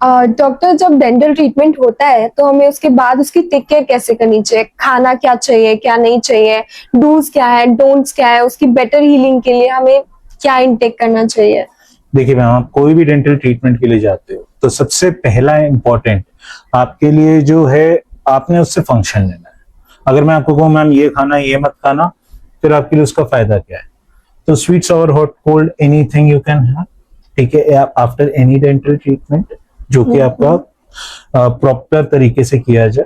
Doctor, जब dental treatment होता है तो हमें उसके बाद उसकी टेक केयर कैसे करनी चाहिए? खाना क्या चाहिए, क्या नहीं चाहिए, डूज क्या है, डोंट्स क्या है, उसकी बेटर हीलिंग के लिए हमें क्या इनटेक करना चाहिए? देखिए मैम, आप कोई भी डेंटल ट्रीटमेंट के लिए जाते हो तो सबसे पहला इम्पोर्टेंट आपके लिए जो है, आपने उससे फंक्शन लेना है। अगर मैं आपको कहूँ मैम ये खाना ये मत खाना, फिर आपके लिए उसका फायदा क्या है? तो sweet sour hot cold anything you can have, ठीक है, आफ्टर एनी डेंटल ट्रीटमेंट, जो कि आपका प्रॉपर तरीके से किया जाए।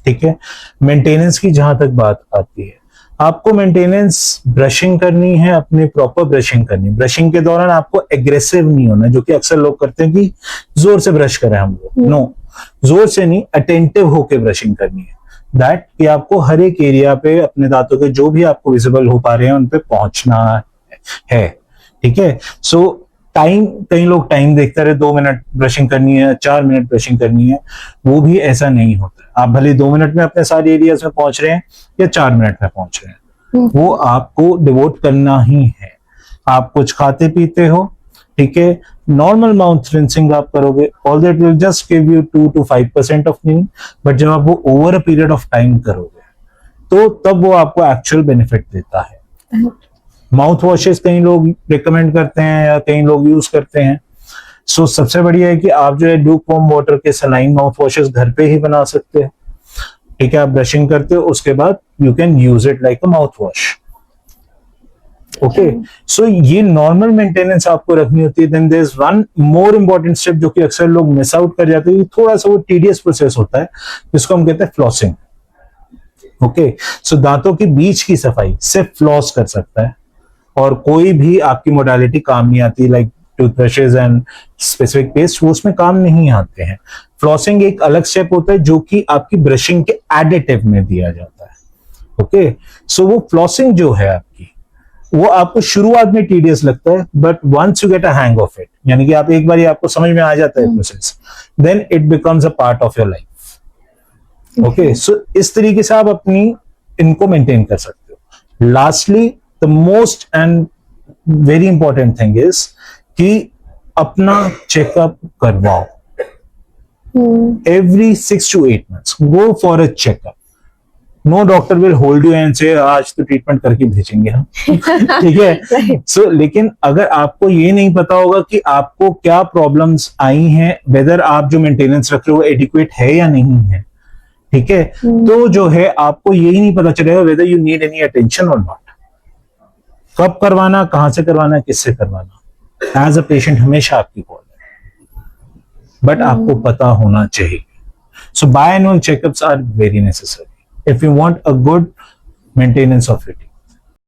ठीक है, मेंटेनेंस की जहां तक बात आती है, आपको मेंटेनेंस ब्रशिंग करनी है, अपनी प्रॉपर ब्रशिंग करनी है। ब्रशिंग के दौरान आपको एग्रेसिव नहीं होना, जो कि अक्सर लोग करते हैं कि जोर से ब्रश करें हम लोग। नो, जोर से नहीं, अटेंटिव होके ब्रशिंग करनी है। दैट कि आपको हर एक एरिया पे अपने दांतों के जो भी आपको विजिबल हो पा रहे हैं उन पे पहुंचना है। ठीक है, सो टाइम, कई लोग टाइम देखते रहे, 2 मिनट ब्रशिंग करनी है, 4 मिनट ब्रशिंग करनी है, वो भी ऐसा नहीं होता। आप भले 2 मिनट में अपने सारे एरियाज में पहुंच रहे हैं या 4 मिनट में पहुंच रहे हैं, वो आपको डिवोट करना ही है। आप कुछ खाते पीते हो, ठीक है, नॉर्मल माउथ रिंसिंग आप करोगे, all that will just give you 2 to 5% of cleaning, but जब आप वो over a period of time करोगे तो तब वो आपको एक्चुअल बेनिफिट देता है। माउथ वॉशेस कई लोग रिकमेंड करते हैं या कई लोग यूज करते हैं। सो सबसे बढ़िया है कि आप जो है ल्यूकवार्म वाटर के सलाइन माउथ वॉशेस घर पे ही बना सकते हैं। ठीक है, आप ब्रशिंग करते हो, उसके बाद you can use it like a mouth wash. Okay, so ये नॉर्मल मेंटेनेंस आपको रखनी होती है। Then there is one more important step जो कि अक्सर लोग मिस आउट कर जाते हैं। थोड़ा सा वो टीडियस प्रोसेस होता है, जिसको हम कहते हैं फ्लॉसिंग। ओके, सो दांतों के बीच की सफाई सिर्फ फ्लॉस कर सकता है, और कोई भी आपकी मोडालिटी काम नहीं आती, like toothbrushes and specific paste, वो उसमें काम नहीं आते हैं। फ्लॉसिंग एक अलग स्टेप होता है जो कि आपकी ब्रशिंग के एडिटिव में दिया जाता है। ओके, सो वो फ्लॉसिंग जो है आपकी, वो आपको शुरुआत में टीडियस लगता है, but once you get a hang of it, यानी कि आप एक बार आपको समझ में आ जाता है process, then it becomes a part of your life. Okay, so इस तरीके से आप अपनी इनको मेंटेन कर सकते हो। Lastly, the most and very important thing is कि अपना चेकअप करवाओ। Every 6 to 8 months go for a checkup. No doctor will hold you and say आज तो ट्रीटमेंट करके भेजेंगे हम। ठीक है, सो लेकिन अगर आपको ये नहीं पता होगा कि आपको क्या प्रॉब्लम्स आई हैं, वेदर आप जो मेंटेनेंस रख रहे हो एडिक्वेट है या नहीं है, ठीक है, तो जो है आपको यही नहीं पता चलेगा whether you need any attention और नॉट। कब करवाना, कहां से करवाना, किससे करवाना, एज अ पेशेंट हमेशा आपकी कॉल है, बट आपको पता होना चाहिए। So biannual checkups are very necessary if you want a good maintenance of it.